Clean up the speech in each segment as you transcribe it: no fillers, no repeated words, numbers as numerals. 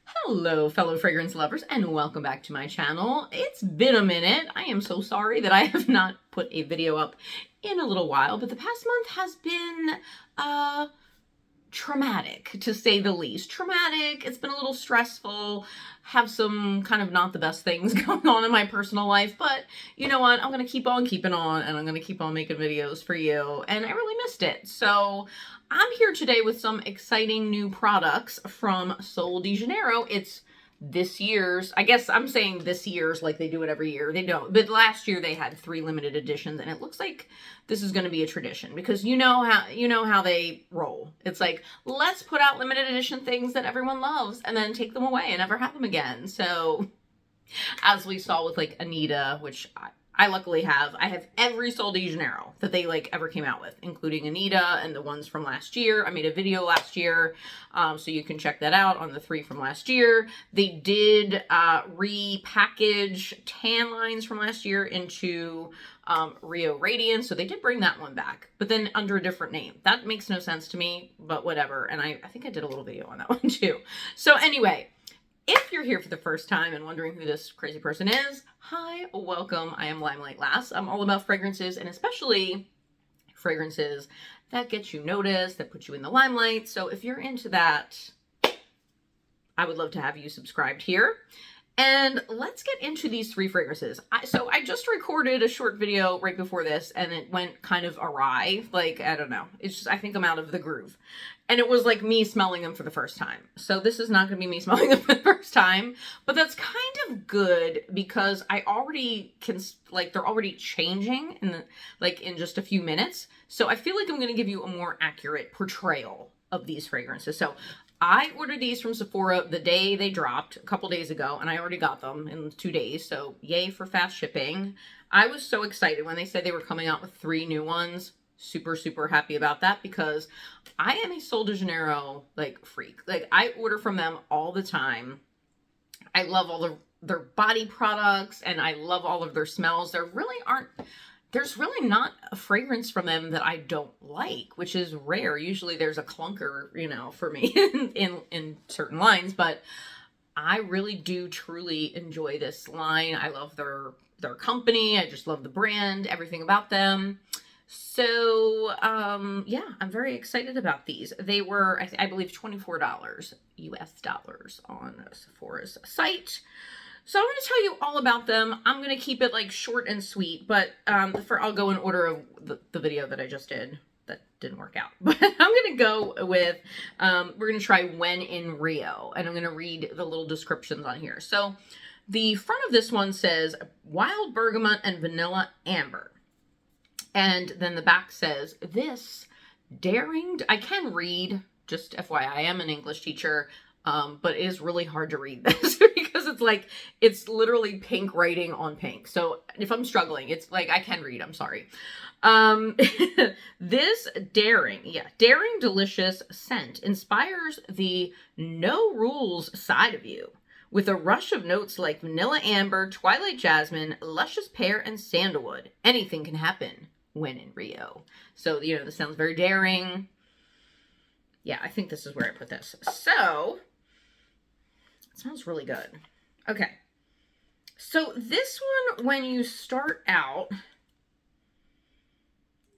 Hello, fellow fragrance lovers, and welcome back to my channel. It's been a minute. I am so sorry that I have not put a video up in a little while, but the past month has been, traumatic, to say the least. Traumatic, it's been a little stressful, have some kind of not the best things going on in my personal life, but you know what? I'm gonna keep on keeping on, and I'm gonna keep on making videos for you, and I really missed it. So I'm here today with some exciting new products from Sol de Janeiro. It's this year's, I guess I'm saying this year's like they do it every year. They don't. But last year they had 3 limited editions, and it looks like this is going to be a tradition because you know how they roll. It's like, let's put out limited edition things that everyone loves and then take them away and never have them again. So as we saw with like Anita, which I luckily have. I have every Sol de Janeiro that they like ever came out with, including Anita and the ones from last year. I made a video last year, so you can check that out on the 3 from last year. They did repackage tan lines from last year into Rio Radiance, so they did bring that one back, but then under a different name. That makes no sense to me, but whatever. And I think I did a little video on that one too. So anyway, if you're here for the first time and wondering who this crazy person is, hi, welcome. I am Limelight Lass. I'm all about fragrances, and especially fragrances that get you noticed, that put you in the limelight. So if you're into that, I would love to have you subscribed here. And let's get into these 3 fragrances. So I just recorded a short video right before this, and it went kind of awry. Like, I don't know. It's just, I think I'm out of the groove. And it was like me smelling them for the first time. So this is not going to be me smelling them for the first time. But that's kind of good because I already can, like, they're already changing in just a few minutes. So I feel like I'm going to give you a more accurate portrayal of these fragrances. So I ordered these from Sephora the day they dropped, a couple days ago, and I already got them in 2 days, so yay for fast shipping. I was so excited when they said they were coming out with 3 new ones. Super, super happy about that because I am a Sol de Janeiro, like, freak. Like, I order from them all the time. I love all their body products, and I love all of their smells. There's really not a fragrance from them that I don't like, which is rare. Usually there's a clunker, you know, for me in certain lines, but I really do truly enjoy this line. I love their company. I just love the brand, everything about them. So, yeah, I'm very excited about these. They were, I believe, $24 US dollars on Sephora's site. So I'm going to tell you all about them. I'm going to keep it like short and sweet, but I'll go in order of the video that I just did. That didn't work out. But I'm going to go with, we're going to try When in Rio, and I'm going to read the little descriptions on here. So the front of this one says Wild Bergamot and Vanilla Amber. And then the back says, this daring, I can read, just FYI, I am an English teacher, but it is really hard to read this because it's literally pink writing on pink. So if I'm struggling, it's like, I can read, I'm sorry. This daring delicious scent inspires the no rules side of you with a rush of notes like vanilla amber, twilight jasmine, luscious pear, and sandalwood. Anything can happen when in Rio. So, you know, this sounds very daring. Yeah, I think this is where I put this. So, it smells really good. Okay. So this one, when you start out,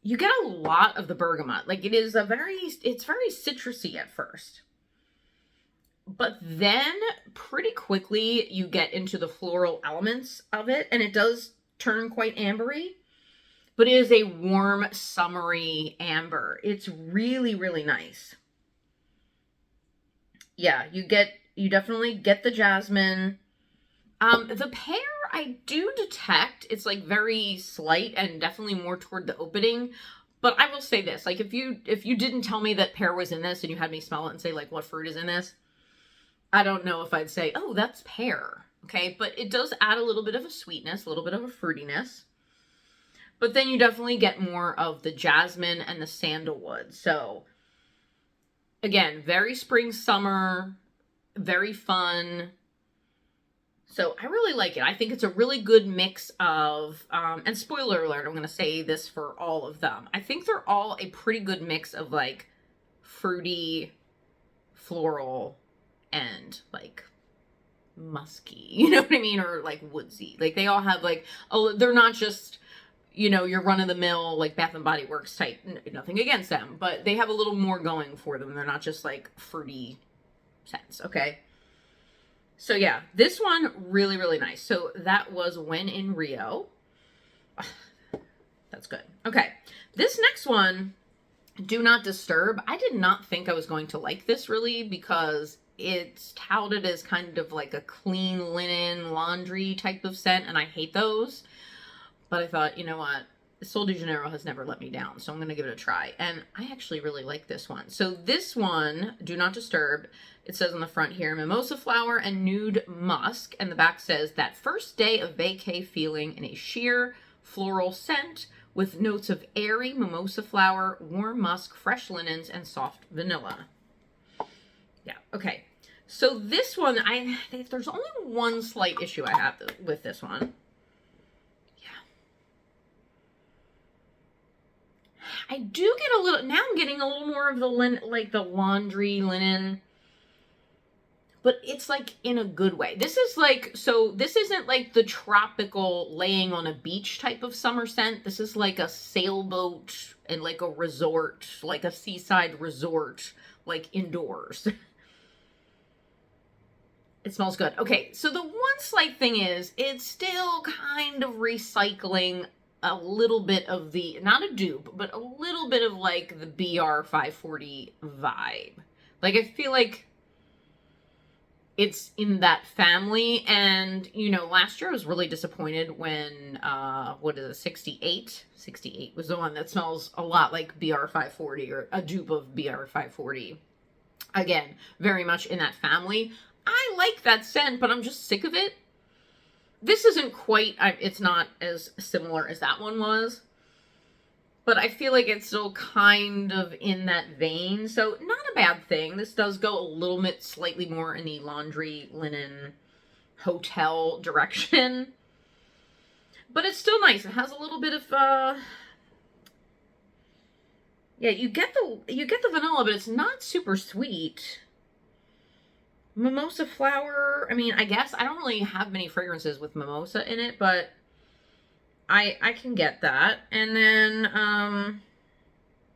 you get a lot of the bergamot. Like, it's very citrusy at first. But then pretty quickly you get into the floral elements of it, and it does turn quite ambery. But it is a warm, summery amber. It's really, really nice. Yeah, you definitely get the jasmine. The pear, I do detect. It's like very slight and definitely more toward the opening. But I will say this, like if you didn't tell me that pear was in this and you had me smell it and say like, what fruit is in this? I don't know if I'd say, oh, that's pear. Okay, but it does add a little bit of a sweetness, a little bit of a fruitiness. But then you definitely get more of the jasmine and the sandalwood. So, again, very spring, summer, very fun. So, I really like it. I think it's a really good mix of, and spoiler alert, I'm going to say this for all of them. I think they're all a pretty good mix of, like, fruity, floral, and, like, musky, you know what I mean? Or like woodsy. Like they all have like, they're not just, you know, your run-of-the-mill like Bath and Body Works type. Nothing against them, but they have a little more going for them. They're not just like fruity scents. Okay. So yeah, this one really, really nice. So that was When in Rio. That's good. Okay. This next one, Do Not Disturb. I did not think I was going to like this really because it's touted as kind of like a clean linen laundry type of scent, and I hate those. But I thought, you know what? Sol de Janeiro has never let me down, so I'm going to give it a try. And I actually really like this one. So this one, Do Not Disturb, it says on the front here, mimosa flower and nude musk. And the back says, that first day of vacay feeling in a sheer floral scent with notes of airy mimosa flower, warm musk, fresh linens, and soft vanilla. Yeah, okay. So this one, there's only one slight issue I have with this one. I do get a little, now I'm getting a little more of the like the laundry linen, but it's like in a good way. This is like, so this isn't like the tropical laying on a beach type of summer scent. This is like a sailboat and like a resort, like a seaside resort, like indoors. It smells good. Okay, so the one slight thing is it's still kind of recycling a little bit of the, not a dupe, but a little bit of like the BR 540 vibe. Like I feel like it's in that family. And, you know, last year I was really disappointed when, what is it, 68? 68 was the one that smells a lot like BR 540 or a dupe of BR 540. Again, very much in that family. I like that scent, but I'm just sick of it. This isn't quite, it's not as similar as that one was, but I feel like it's still kind of in that vein. So not a bad thing. This does go a little bit slightly more in the laundry, linen, hotel direction, but it's still nice. It has a little bit of, yeah, you get the vanilla, but it's not super sweet. Mimosa flower, I mean, I guess I don't really have many fragrances with mimosa in it, but I can get that. And then,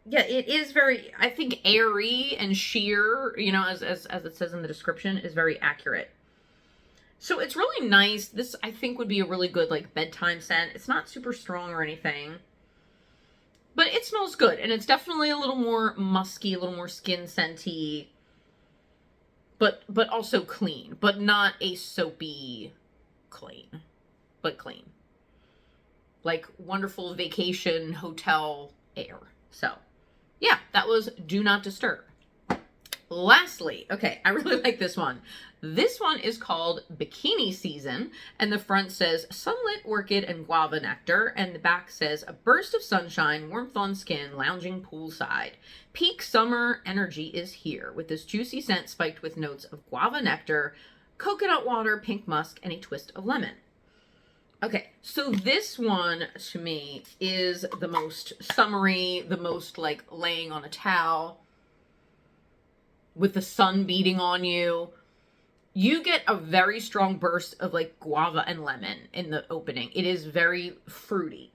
yeah, it is very, I think, airy and sheer, you know, as it says in the description, is very accurate. So it's really nice. This, I think, would be a really good, like, bedtime scent. It's not super strong or anything, but it smells good. And it's definitely a little more musky, a little more skin scenty. But also clean, but not a soapy clean, but clean. Like wonderful vacation hotel air. So yeah, that was Do Not Disturb. Lastly, okay, I really like this one. This one is called Bikini Season, and the front says sunlit orchid and guava nectar, and the back says a burst of sunshine, warmth on skin, lounging poolside. Peak summer energy is here with this juicy scent spiked with notes of guava nectar, coconut water, pink musk, and a twist of lemon. Okay, so this one to me is the most summery, the most like laying on a towel with the sun beating on you. You get a very strong burst of like guava and lemon in the opening. It is very fruity.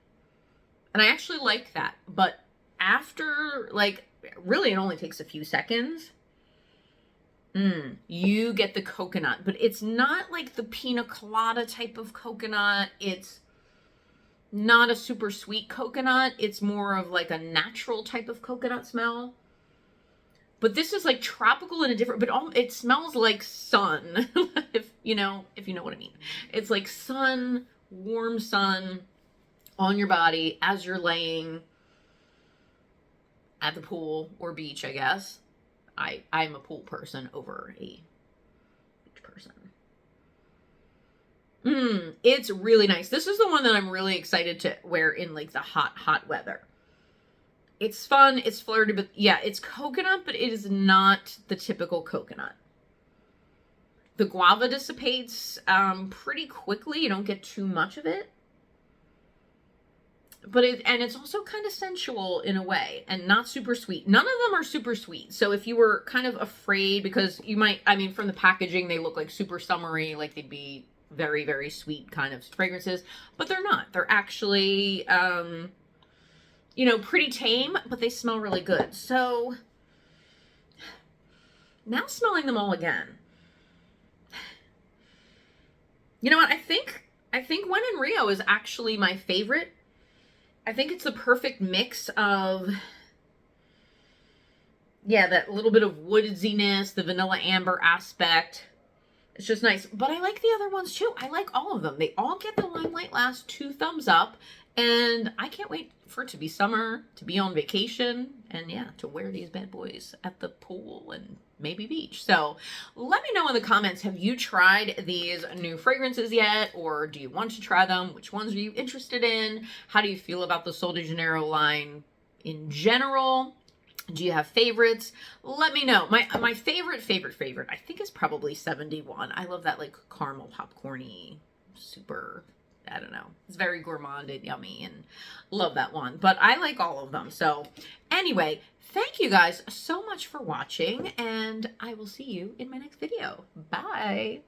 And I actually like that. But after, like, really it only takes a few seconds. You get the coconut. But it's not like the pina colada type of coconut. It's not a super sweet coconut. It's more of like a natural type of coconut smell. But this is like tropical in a different, but it smells like sun, if you know what I mean. It's like sun, warm sun on your body as you're laying at the pool or beach, I guess. I'm a pool person over a beach person. It's really nice. This is the one that I'm really excited to wear in like the hot weather. It's fun, it's flirty, but yeah, it's coconut, but it is not the typical coconut. The guava dissipates pretty quickly. You don't get too much of it. and it's also kind of sensual in a way and not super sweet. None of them are super sweet. So if you were kind of afraid, because you might, I mean, from the packaging, they look like super summery, like they'd be very, very sweet kind of fragrances, but they're not. They're actually, you know, pretty tame, but they smell really good. So now smelling them all again. You know what? I think When in Rio is actually my favorite. I think it's the perfect mix of, yeah, that little bit of woodsiness, the vanilla amber aspect. It's just nice. But I like the other ones too. I like all of them. They all get the Limelight Last 2 thumbs up. And I can't wait for it to be summer, to be on vacation, and yeah, to wear these bad boys at the pool and maybe beach. So let me know in the comments, have you tried these new fragrances yet? Or do you want to try them? Which ones are you interested in? How do you feel about the Sol de Janeiro line in general? Do you have favorites? Let me know. My favorite, I think is probably 71. I love that like caramel popcorny, super, I don't know. It's very gourmand and yummy and love that one. But I like all of them. So anyway, thank you guys so much for watching and I will see you in my next video. Bye.